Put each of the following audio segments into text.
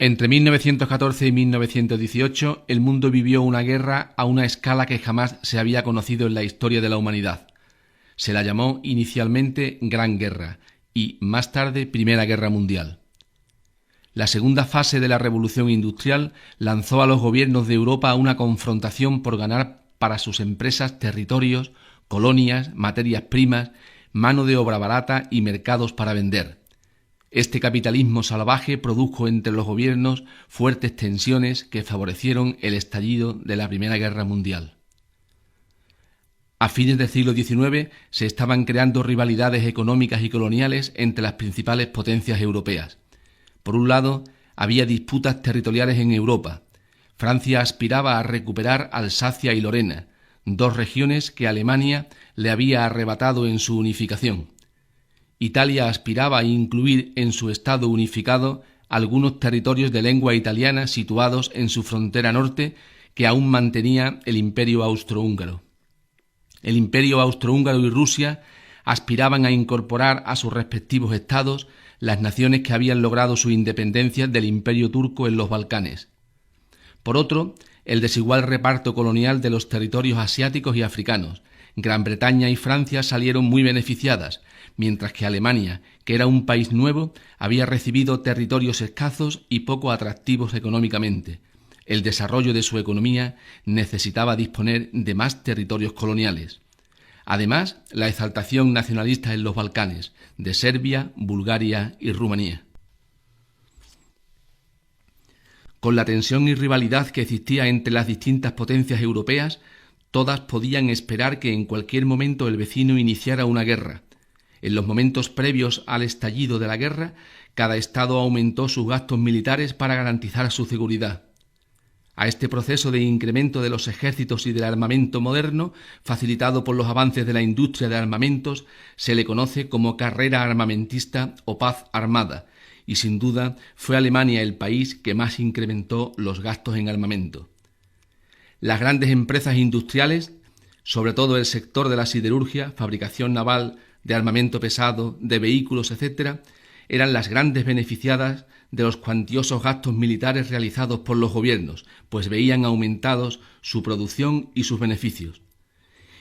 Entre 1914 y 1918, el mundo vivió una guerra a una escala que jamás se había conocido en la historia de la humanidad. Se la llamó inicialmente Gran Guerra y, más tarde, Primera Guerra Mundial. La segunda fase de la Revolución Industrial lanzó a los gobiernos de Europa a una confrontación por ganar para sus empresas territorios, colonias, materias primas, mano de obra barata y mercados para vender. Este capitalismo salvaje produjo entre los gobiernos fuertes tensiones que favorecieron el estallido de la Primera Guerra Mundial. A fines del siglo XIX se estaban creando rivalidades económicas y coloniales entre las principales potencias europeas. Por un lado, había disputas territoriales en Europa. Francia aspiraba a recuperar Alsacia y Lorena, dos regiones que Alemania le había arrebatado en su unificación. Italia aspiraba a incluir en su Estado unificado algunos territorios de lengua italiana situados en su frontera norte que aún mantenía el Imperio austrohúngaro. El Imperio austrohúngaro y Rusia aspiraban a incorporar a sus respectivos estados las naciones que habían logrado su independencia del Imperio turco en los Balcanes. Por otro, el desigual reparto colonial de los territorios asiáticos y africanos. Gran Bretaña y Francia salieron muy beneficiadas, mientras que Alemania, que era un país nuevo, había recibido territorios escasos y poco atractivos económicamente. El desarrollo de su economía necesitaba disponer de más territorios coloniales. Además, la exaltación nacionalista en los Balcanes, de Serbia, Bulgaria y Rumanía. Con la tensión y rivalidad que existía entre las distintas potencias europeas, todas podían esperar que en cualquier momento el vecino iniciara una guerra. En los momentos previos al estallido de la guerra, cada estado aumentó sus gastos militares para garantizar su seguridad. A este proceso de incremento de los ejércitos y del armamento moderno, facilitado por los avances de la industria de armamentos, se le conoce como carrera armamentista o paz armada, y sin duda fue Alemania el país que más incrementó los gastos en armamento. Las grandes empresas industriales, sobre todo el sector de la siderurgia, fabricación naval, de armamento pesado, de vehículos, etc., eran las grandes beneficiadas de los cuantiosos gastos militares realizados por los gobiernos, pues veían aumentados su producción y sus beneficios.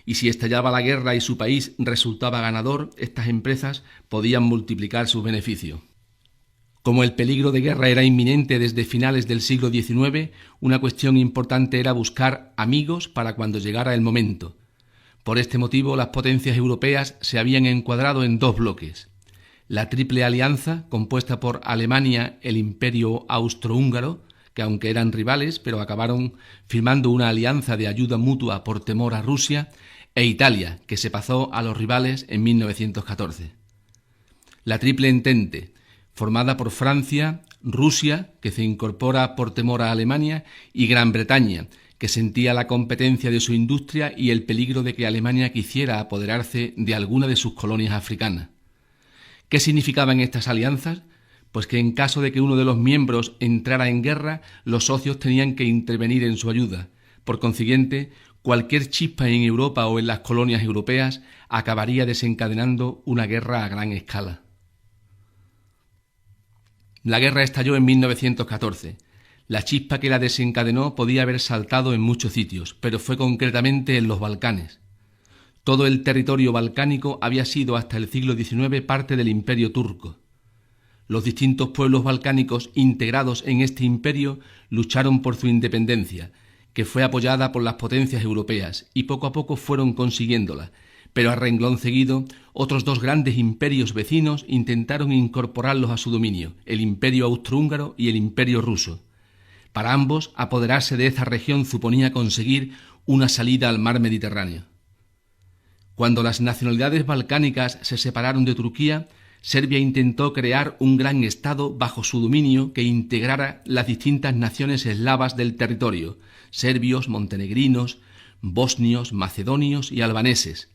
Y si estallaba la guerra y su país resultaba ganador, estas empresas podían multiplicar sus beneficios. Como el peligro de guerra era inminente desde finales del siglo XIX, una cuestión importante era buscar amigos para cuando llegara el momento. Por este motivo, las potencias europeas se habían encuadrado en dos bloques. La Triple Alianza, compuesta por Alemania, el Imperio austrohúngaro, que aunque eran rivales, pero acabaron firmando una alianza de ayuda mutua por temor a Rusia, e Italia, que se pasó a los rivales en 1914. La Triple Entente, formada por Francia, Rusia, que se incorpora por temor a Alemania, y Gran Bretaña, que sentía la competencia de su industria y el peligro de que Alemania quisiera apoderarse de alguna de sus colonias africanas. ¿Qué significaban estas alianzas? Pues que en caso de que uno de los miembros entrara en guerra, los socios tenían que intervenir en su ayuda. Por consiguiente, cualquier chispa en Europa o en las colonias europeas acabaría desencadenando una guerra a gran escala. La guerra estalló en 1914. La chispa que la desencadenó podía haber saltado en muchos sitios, pero fue concretamente en los Balcanes. Todo el territorio balcánico había sido hasta el siglo XIX parte del Imperio turco. Los distintos pueblos balcánicos integrados en este imperio lucharon por su independencia, que fue apoyada por las potencias europeas, y poco a poco fueron consiguiéndola, pero a renglón seguido, otros dos grandes imperios vecinos intentaron incorporarlos a su dominio, el Imperio austrohúngaro y el Imperio ruso. Para ambos, apoderarse de esa región suponía conseguir una salida al mar Mediterráneo. Cuando las nacionalidades balcánicas se separaron de Turquía, Serbia intentó crear un gran estado bajo su dominio que integrara las distintas naciones eslavas del territorio, serbios, montenegrinos, bosnios, macedonios y albaneses.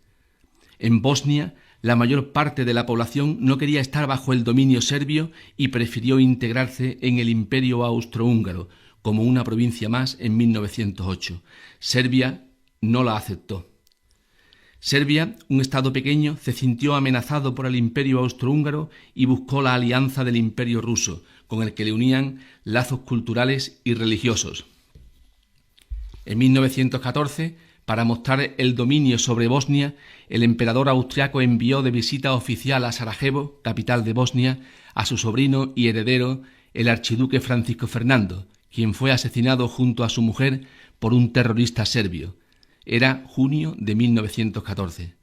En Bosnia, la mayor parte de la población no quería estar bajo el dominio serbio y prefirió integrarse en el Imperio austrohúngaro como una provincia más en 1908. Serbia no la aceptó. Serbia, un estado pequeño, se sintió amenazado por el Imperio austrohúngaro y buscó la alianza del Imperio ruso, con el que le unían lazos culturales y religiosos. En 1914, para mostrar el dominio sobre Bosnia, el emperador austriaco envió de visita oficial a Sarajevo, capital de Bosnia, a su sobrino y heredero, el archiduque Francisco Fernando, quien fue asesinado junto a su mujer por un terrorista serbio. Era junio de 1914.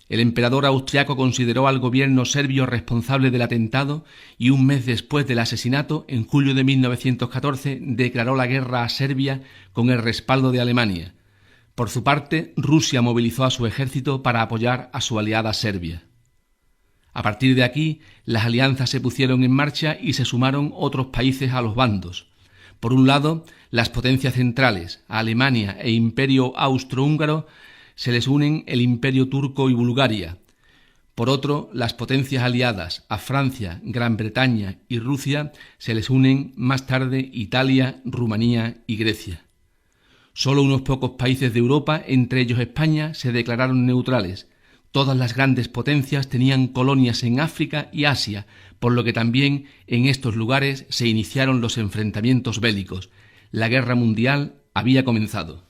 El emperador austriaco consideró al gobierno serbio responsable del atentado y un mes después del asesinato, en julio de 1914, declaró la guerra a Serbia con el respaldo de Alemania. Por su parte, Rusia movilizó a su ejército para apoyar a su aliada Serbia. A partir de aquí, las alianzas se pusieron en marcha y se sumaron otros países a los bandos. Por un lado, las potencias centrales, Alemania e Imperio Austrohúngaro, se les unen el Imperio Turco y Bulgaria. Por otro, las potencias aliadas, a Francia, Gran Bretaña y Rusia, se les unen más tarde Italia, Rumanía y Grecia. Solo unos pocos países de Europa, entre ellos España, se declararon neutrales. Todas las grandes potencias tenían colonias en África y Asia, por lo que también en estos lugares se iniciaron los enfrentamientos bélicos. La guerra mundial había comenzado.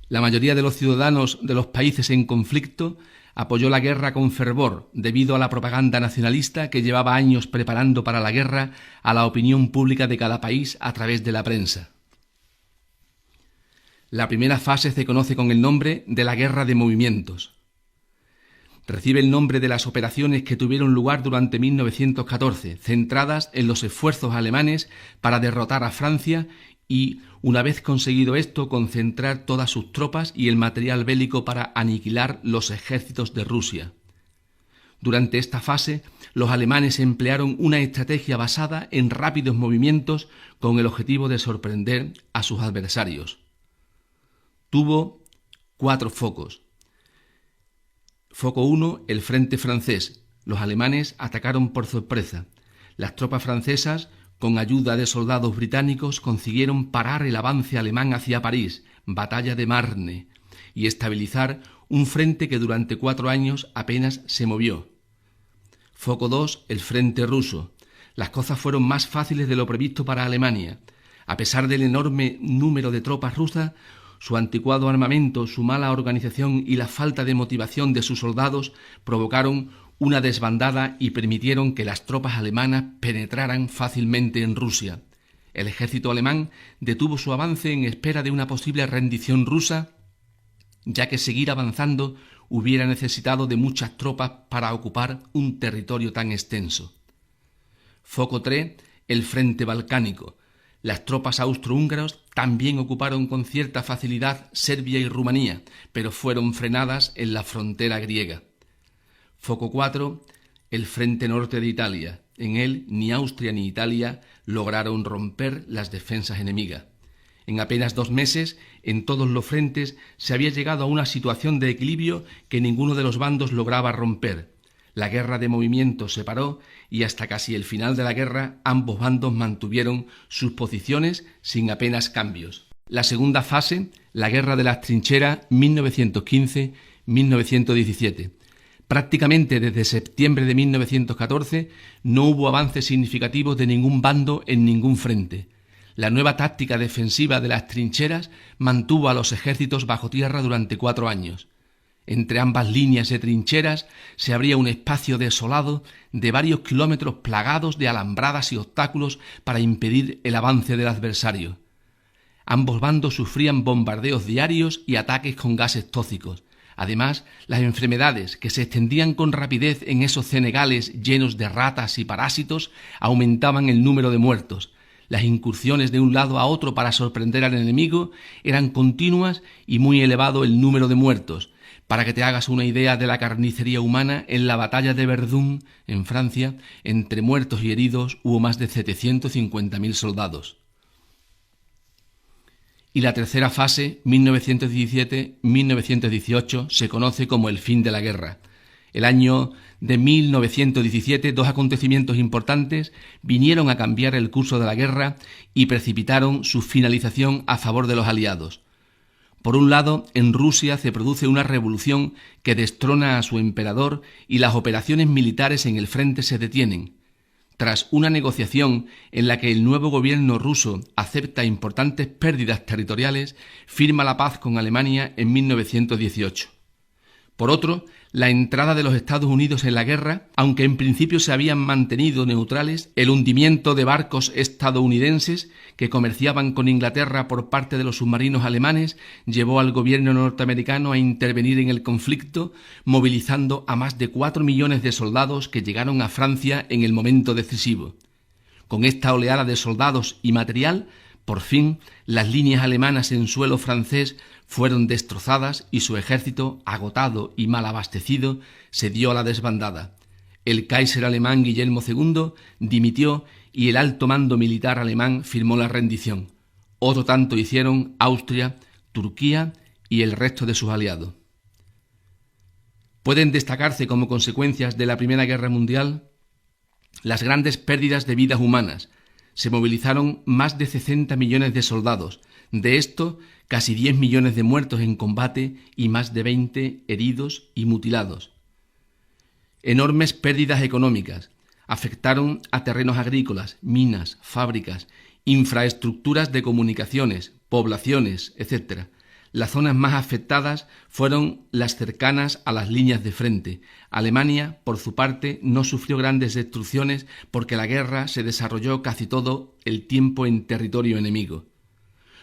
La mayoría de los ciudadanos de los países en conflicto apoyó la guerra con fervor debido a la propaganda nacionalista que llevaba años preparando para la guerra a la opinión pública de cada país a través de la prensa. La primera fase se conoce con el nombre de la Guerra de Movimientos. Recibe el nombre de las operaciones que tuvieron lugar durante 1914, centradas en los esfuerzos alemanes para derrotar a Francia y, una vez conseguido esto, concentrar todas sus tropas y el material bélico para aniquilar los ejércitos de Rusia. Durante esta fase, los alemanes emplearon una estrategia basada en rápidos movimientos con el objetivo de sorprender a sus adversarios. Tuvo 4 focos. Foco 1, el frente francés. Los alemanes atacaron por sorpresa. Las tropas francesas, con ayuda de soldados británicos, consiguieron parar el avance alemán hacia París, batalla de Marne, y estabilizar un frente que durante 4 años apenas se movió. Foco 2, el frente ruso. Las cosas fueron más fáciles de lo previsto para Alemania. A pesar del enorme número de tropas rusas, su anticuado armamento, su mala organización y la falta de motivación de sus soldados provocaron una desbandada y permitieron que las tropas alemanas penetraran fácilmente en Rusia. El ejército alemán detuvo su avance en espera de una posible rendición rusa, ya que seguir avanzando hubiera necesitado de muchas tropas para ocupar un territorio tan extenso. Foco 3, el frente balcánico. Las tropas austrohúngaras también ocuparon con cierta facilidad Serbia y Rumanía, pero fueron frenadas en la frontera griega. Foco 4, el frente norte de Italia. En él ni Austria ni Italia lograron romper las defensas enemigas. En apenas 2 meses, en todos los frentes se había llegado a una situación de equilibrio que ninguno de los bandos lograba romper. La guerra de movimientos se paró y hasta casi el final de la guerra ambos bandos mantuvieron sus posiciones sin apenas cambios. La segunda fase, la Guerra de las Trincheras 1915-1917. Prácticamente desde septiembre de 1914 no hubo avances significativos de ningún bando en ningún frente. La nueva táctica defensiva de las trincheras mantuvo a los ejércitos bajo tierra durante 4 años. Entre ambas líneas de trincheras se abría un espacio desolado de varios kilómetros plagados de alambradas y obstáculos para impedir el avance del adversario. Ambos bandos sufrían bombardeos diarios y ataques con gases tóxicos. Además, las enfermedades que se extendían con rapidez en esos cenegales llenos de ratas y parásitos aumentaban el número de muertos. Las incursiones de un lado a otro para sorprender al enemigo eran continuas y muy elevado el número de muertos. Para que te hagas una idea de la carnicería humana, en la batalla de Verdún, en Francia, entre muertos y heridos hubo más de 750.000 soldados. Y la tercera fase, 1917-1918, se conoce como el fin de la guerra. El año de 1917, 2 acontecimientos importantes vinieron a cambiar el curso de la guerra y precipitaron su finalización a favor de los aliados. Por un lado, en Rusia se produce una revolución que destrona a su emperador y las operaciones militares en el frente se detienen. Tras una negociación en la que el nuevo gobierno ruso acepta importantes pérdidas territoriales, firma la paz con Alemania en 1918. Por otro, la entrada de los Estados Unidos en la guerra, aunque en principio se habían mantenido neutrales, el hundimiento de barcos estadounidenses que comerciaban con Inglaterra por parte de los submarinos alemanes llevó al gobierno norteamericano a intervenir en el conflicto, movilizando a más de 4 millones de soldados que llegaron a Francia en el momento decisivo. Con esta oleada de soldados y material, por fin, las líneas alemanas en suelo francés fueron destrozadas y su ejército, agotado y mal abastecido, se dio a la desbandada. El Kaiser alemán Guillermo II dimitió y el alto mando militar alemán firmó la rendición. Otro tanto hicieron Austria, Turquía y el resto de sus aliados. Pueden destacarse como consecuencias de la Primera Guerra Mundial las grandes pérdidas de vidas humanas. Se movilizaron más de 60 millones de soldados, de esto casi 10 millones de muertos en combate y más de 20 heridos y mutilados. Enormes pérdidas económicas afectaron a terrenos agrícolas, minas, fábricas, infraestructuras de comunicaciones, poblaciones, etc. Las zonas más afectadas fueron las cercanas a las líneas de frente. Alemania, por su parte, no sufrió grandes destrucciones porque la guerra se desarrolló casi todo el tiempo en territorio enemigo.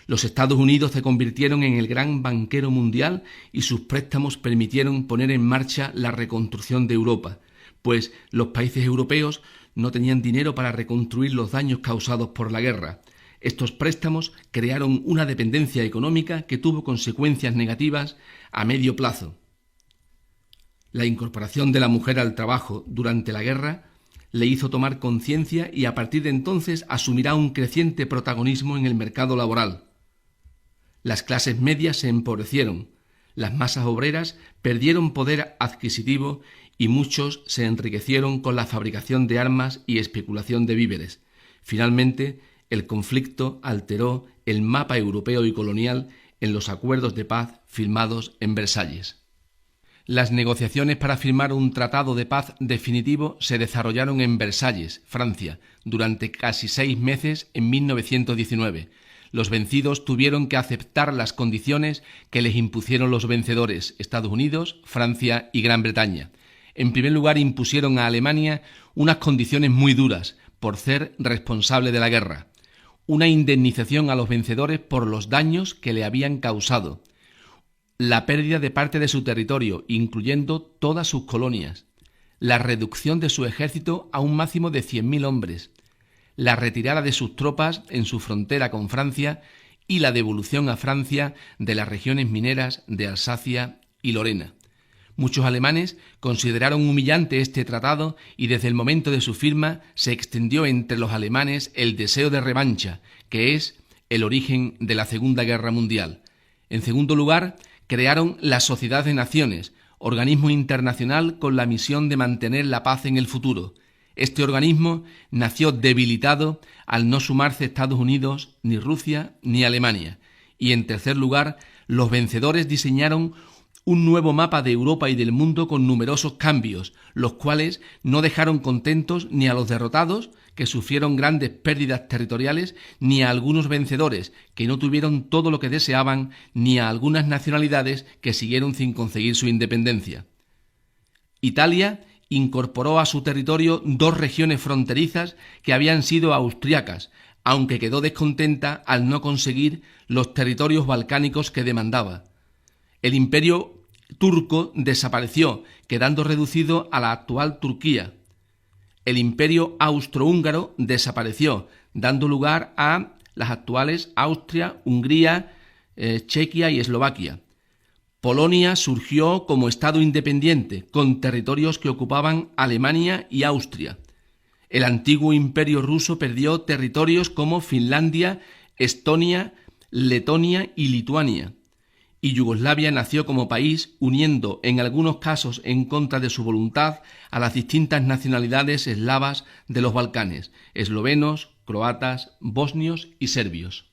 Los Estados Unidos se convirtieron en el gran banquero mundial y sus préstamos permitieron poner en marcha la reconstrucción de Europa, pues los países europeos no tenían dinero para reconstruir los daños causados por la guerra. Estos préstamos crearon una dependencia económica que tuvo consecuencias negativas a medio plazo. La incorporación de la mujer al trabajo durante la guerra le hizo tomar conciencia y a partir de entonces asumirá un creciente protagonismo en el mercado laboral. Las clases medias se empobrecieron, las masas obreras perdieron poder adquisitivo y muchos se enriquecieron con la fabricación de armas y especulación de víveres. Finalmente, el conflicto alteró el mapa europeo y colonial en los acuerdos de paz firmados en Versalles. Las negociaciones para firmar un tratado de paz definitivo se desarrollaron en Versalles, Francia, durante casi 6 meses en 1919. Los vencidos tuvieron que aceptar las condiciones que les impusieron los vencedores, Estados Unidos, Francia y Gran Bretaña. En primer lugar, impusieron a Alemania unas condiciones muy duras por ser responsable de la guerra. Una indemnización a los vencedores por los daños que le habían causado. La pérdida de parte de su territorio, incluyendo todas sus colonias. La reducción de su ejército a un máximo de 100.000 hombres. La retirada de sus tropas en su frontera con Francia y la devolución a Francia de las regiones mineras de Alsacia y Lorena. Muchos alemanes consideraron humillante este tratado y desde el momento de su firma se extendió entre los alemanes el deseo de revancha, que es el origen de la Segunda Guerra Mundial. En segundo lugar, crearon la Sociedad de Naciones, organismo internacional con la misión de mantener la paz en el futuro. Este organismo nació debilitado al no sumarse Estados Unidos, ni Rusia, ni Alemania. Y en tercer lugar, los vencedores diseñaron un nuevo mapa de Europa y del mundo con numerosos cambios, los cuales no dejaron contentos ni a los derrotados, que sufrieron grandes pérdidas territoriales, ni a algunos vencedores, que no tuvieron todo lo que deseaban, ni a algunas nacionalidades que siguieron sin conseguir su independencia. Italia incorporó a su territorio 2 regiones fronterizas que habían sido austriacas, aunque quedó descontenta al no conseguir los territorios balcánicos que demandaba. El imperio turco desapareció, quedando reducido a la actual Turquía. El imperio austrohúngaro desapareció, dando lugar a las actuales Austria, Hungría, Chequia y Eslovaquia. Polonia surgió como estado independiente, con territorios que ocupaban Alemania y Austria. El antiguo imperio ruso perdió territorios como Finlandia, Estonia, Letonia y Lituania. Y Yugoslavia nació como país, uniendo en algunos casos en contra de su voluntad a las distintas nacionalidades eslavas de los Balcanes, eslovenos, croatas, bosnios y serbios.